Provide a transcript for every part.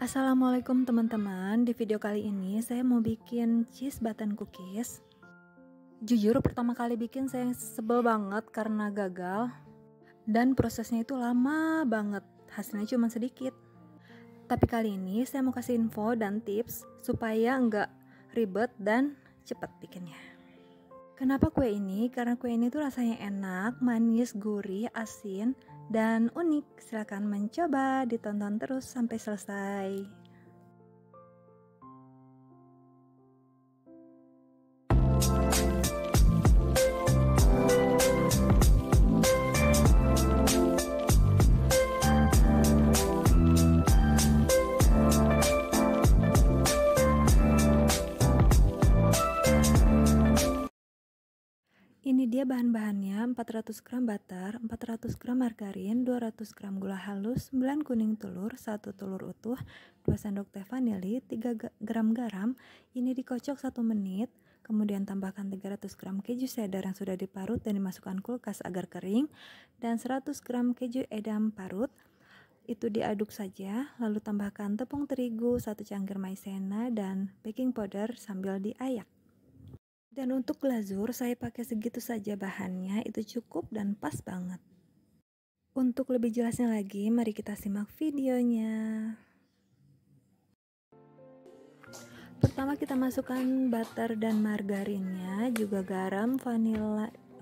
Assalamualaikum teman-teman. Di video kali ini saya mau bikin cheese button cookies. Jujur pertama kali bikin saya sebel banget karena gagal. Dan prosesnya itu lama banget. Hasilnya cuma sedikit. Tapi kali ini saya mau kasih info dan tips supaya nggak ribet dan cepat bikinnya. Kenapa kue ini? Karena kue ini tuh rasanya enak, manis, gurih, asin, dan unik. Silahkan mencoba, ditonton terus sampai selesai. Ini dia bahan-bahannya: 400 gram butter, 400 gram margarin, 200 gram gula halus, 9 kuning telur, 1 telur utuh, 2 sendok teh vanili, 3 gram garam. Ini dikocok 1 menit, kemudian tambahkan 300 gram keju cheddar yang sudah diparut dan dimasukkan kulkas agar kering, dan 100 gram keju edam parut. Itu diaduk saja, lalu tambahkan tepung terigu, 1 cangkir maizena, dan baking powder sambil diayak. Dan untuk glazur saya pakai segitu saja bahannya, itu cukup dan pas banget. Untuk lebih jelasnya lagi, mari kita simak videonya. Pertama kita masukkan butter dan margarinnya, juga garam,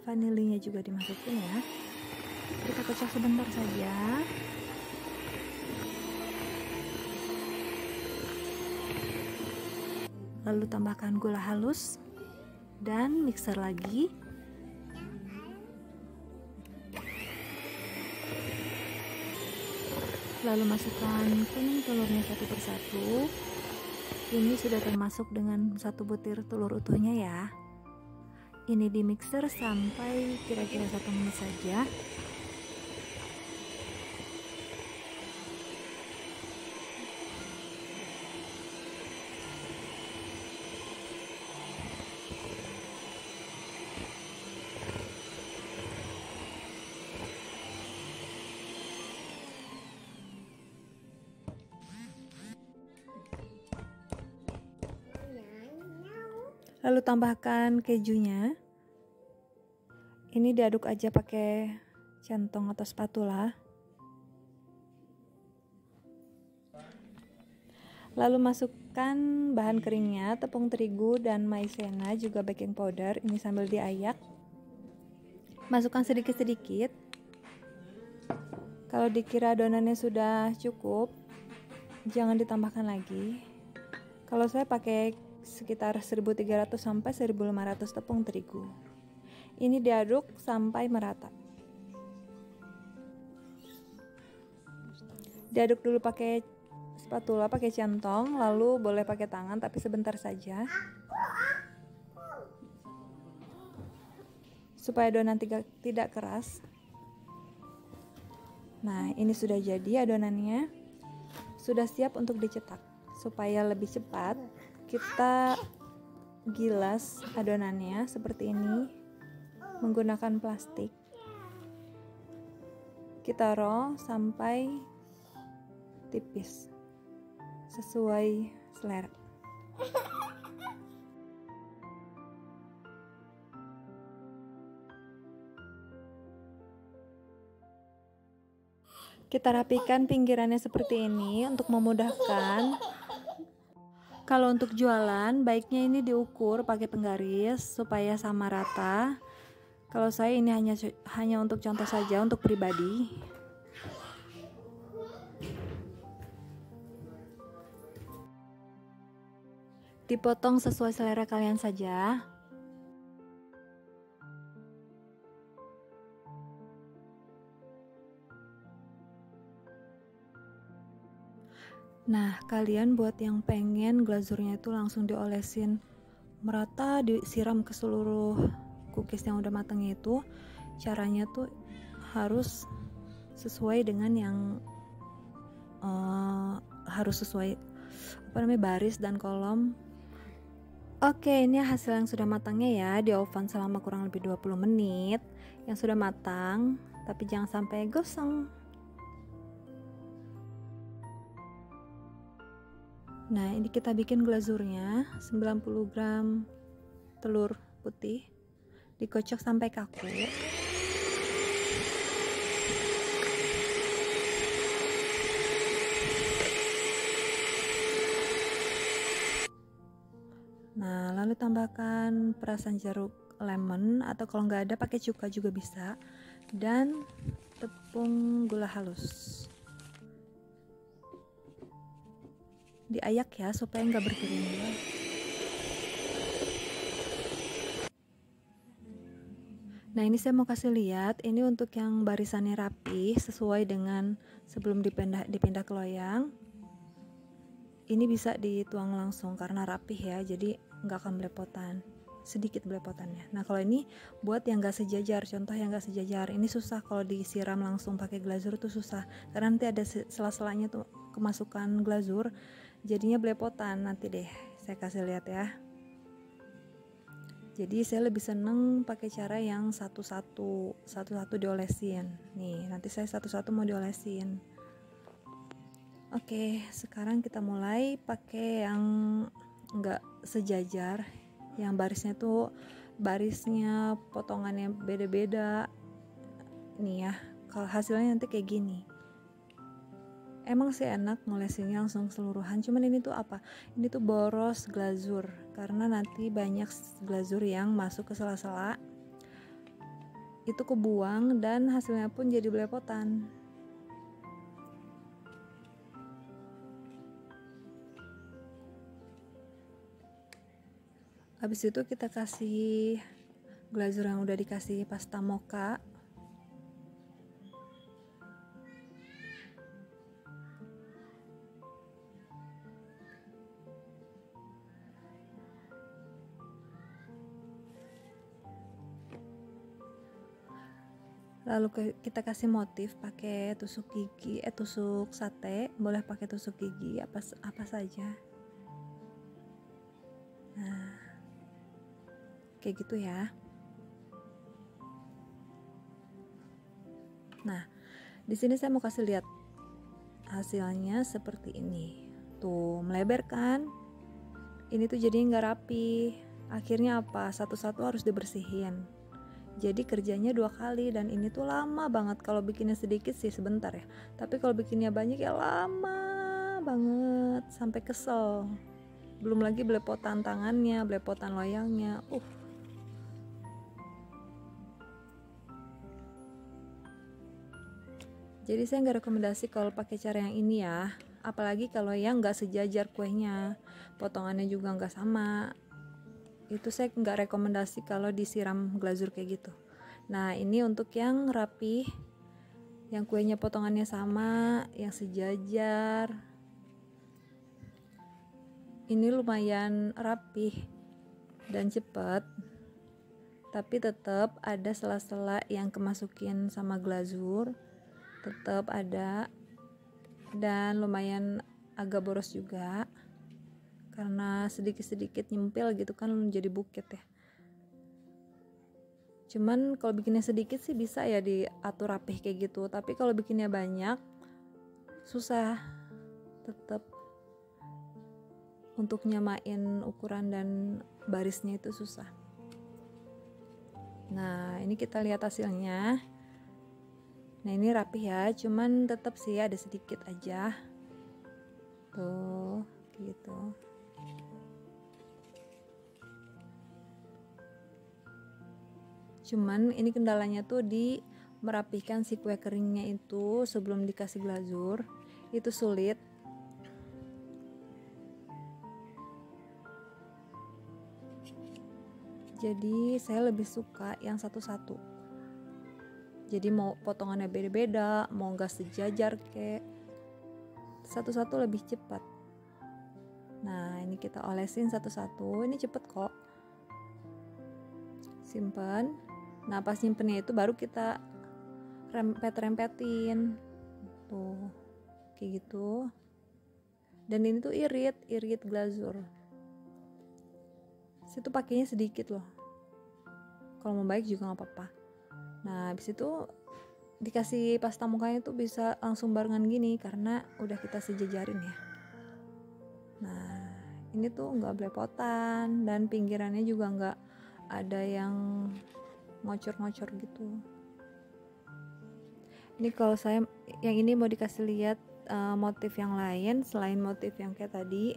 vanilinya juga dimasukin ya. Kita kocok sebentar saja. Lalu tambahkan gula halus dan mixer lagi. Lalu masukkan kuning telurnya satu persatu. Ini sudah termasuk dengan 1 butir telur utuhnya ya. Ini di mixer sampai kira-kira 1 menit saja. Lalu tambahkan kejunya. Ini diaduk aja pakai centong atau spatula. Lalu masukkan bahan keringnya, tepung terigu dan maizena, juga baking powder. Ini sambil diayak. Masukkan sedikit-sedikit. Kalau dikira adonannya sudah cukup, jangan ditambahkan lagi. Kalau saya pakai sekitar 1300 sampai 1500 tepung terigu. Ini diaduk sampai merata. Diaduk dulu pakai spatula, pakai centong, lalu boleh pakai tangan tapi sebentar saja. Supaya adonan tidak keras. Nah, ini sudah jadi adonannya. Sudah siap untuk dicetak. Supaya lebih cepat, kita gilas adonannya seperti ini menggunakan plastik. Kita roll sampai tipis sesuai selera. Kita rapikan pinggirannya seperti ini untuk memudahkan. Kalau untuk jualan, baiknya ini diukur pakai penggaris supaya sama rata. Kalau saya ini hanya untuk contoh saja, untuk pribadi. Dipotong sesuai selera kalian saja. Nah, kalian buat yang pengen glazurnya itu langsung diolesin merata, disiram ke seluruh cookies yang udah matang itu, caranya tuh harus sesuai dengan yang harus sesuai baris dan kolom. Oke, ini hasil yang sudah matangnya ya. Di oven selama kurang lebih 20 menit. Yang sudah matang, tapi jangan sampai gosong. Nah, ini kita bikin glazurnya. 90 gram telur putih dikocok sampai kaku. Nah, lalu tambahkan perasan jeruk lemon, atau kalau nggak ada pakai cuka juga bisa, dan tepung gula halus. Diayak ya supaya nggak bergerindil. Nah, ini saya mau kasih lihat, ini untuk yang barisannya rapi sesuai dengan sebelum dipindah ke loyang. Ini bisa dituang langsung karena rapih ya, jadi nggak akan belepotan, sedikit belepotannya. Nah, kalau ini buat yang nggak sejajar, contoh yang nggak sejajar, ini susah kalau disiram langsung pakai glazur tuh susah, karena nanti ada sela-selanya tuh kemasukan glazur, jadinya belepotan. Nanti deh saya kasih lihat ya. Jadi saya lebih seneng pakai cara yang satu-satu diolesin. Nih, nanti saya satu-satu mau diolesin. Oke, sekarang kita mulai pakai yang enggak sejajar, yang barisnya potongannya beda-beda. Nih ya, kalau hasilnya nanti kayak gini. Emang sih enak ngolesinnya langsung keseluruhan, cuman ini tuh apa? Ini tuh boros glazur, karena nanti banyak glazur yang masuk ke sela-sela. Itu kebuang dan hasilnya pun jadi belepotan. Habis itu kita kasih glazur yang udah dikasih pasta mocha. Lalu kita kasih motif pakai tusuk sate, boleh pakai tusuk gigi apa saja. Nah, kayak gitu ya. Nah, di sini saya mau kasih lihat hasilnya seperti ini. Tuh, melebar kan? Ini tuh jadi nggak rapi. Akhirnya apa? Satu-satu harus dibersihin. Jadi kerjanya 2 kali, dan ini tuh lama banget. Kalau bikinnya sedikit sih sebentar ya. Tapi kalau bikinnya banyak ya lama banget sampai kesel. Belum lagi belepotan tangannya, belepotan loyangnya. Jadi saya nggak rekomendasi kalau pakai cara yang ini ya, apalagi kalau yang nggak sejajar kuenya, potongannya juga nggak sama. Itu saya nggak rekomendasi kalau disiram glazur kayak gitu. Nah, ini untuk yang rapi, yang kuenya potongannya sama, yang sejajar. Ini lumayan rapih dan cepet, tapi tetap ada sela-sela yang kemasukin sama glazur, tetap ada, dan lumayan agak boros juga karena sedikit-sedikit nyempil gitu kan, jadi bukit ya. Cuman kalau bikinnya sedikit sih bisa ya diatur rapih kayak gitu, tapi kalau bikinnya banyak susah, tetap untuk nyamain ukuran dan barisnya itu susah. Nah, ini kita lihat hasilnya. Nah, ini rapih ya, cuman tetap sih ada sedikit aja tuh gitu. Cuman ini kendalanya tuh di merapihkan si kue keringnya itu sebelum dikasih glazur, itu sulit. Jadi saya lebih suka yang satu-satu. Jadi mau potongannya beda-beda, mau gak sejajar kayak satu-satu lebih cepat. Nah, ini kita olesin satu-satu, ini cepet kok. Simpen. Nah, pas nyimpennya itu baru kita rempet-rempetin tuh kayak gitu. Dan ini tuh irit glazur. Situ pakainya sedikit loh, kalau mau baik juga nggak apa-apa. Nah, habis itu dikasih pasta mukanya tuh bisa langsung barengan gini karena udah kita sejajarin ya. Nah, ini tuh nggak belepotan dan pinggirannya juga nggak ada yang ngocor-ngocor gitu. Ini kalau saya yang ini mau dikasih lihat motif yang lain selain motif yang kayak tadi.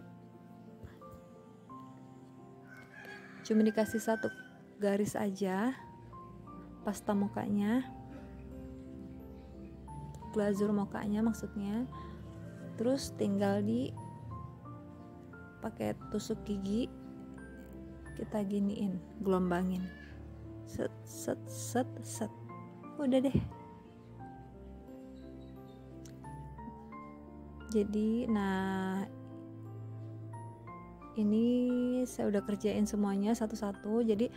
Cuma dikasih satu garis aja pasta mukanya, glazur mukanya maksudnya. Terus tinggal di pakai tusuk gigi kita giniin, gelombangin, set set set set, udah deh. Jadi nah ini saya udah kerjain semuanya satu-satu. Jadi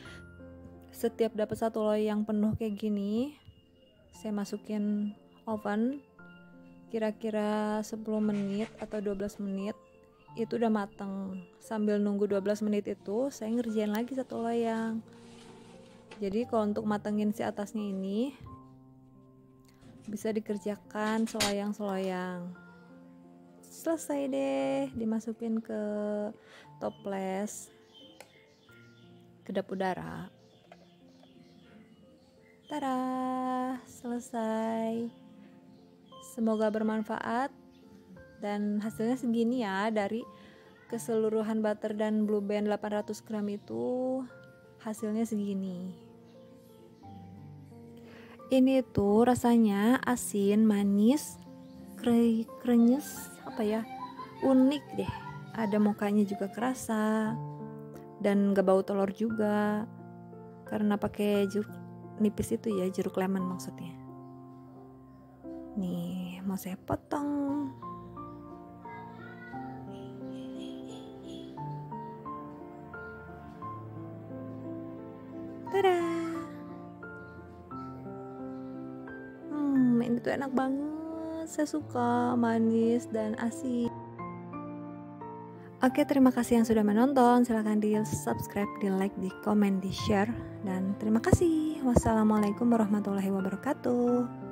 setiap dapat satu loyang penuh kayak gini, saya masukin oven kira-kira 10 menit atau 12 menit. Itu udah mateng. Sambil nunggu 12 menit itu saya ngerjain lagi satu loyang. Jadi kalau untuk matengin si atasnya ini bisa dikerjakan seloyang-seloyang. Selesai deh, dimasukin ke toples, kedap udara. Tada, selesai. Semoga bermanfaat dan hasilnya segini ya. Dari keseluruhan butter dan Blue Band 800 gram itu hasilnya segini. Ini tuh rasanya asin, manis, krenyes, apa ya, unik deh. Ada mukanya juga kerasa dan gak bau telur juga karena pakai jeruk nipis itu ya, jeruk lemon maksudnya. Nih mau saya potong. Tada. Ini tuh enak banget. Saya suka manis dan asin. Oke, terima kasih yang sudah menonton. Silahkan di subscribe, di like, di komen, di share. Dan terima kasih. Wassalamualaikum warahmatullahi wabarakatuh.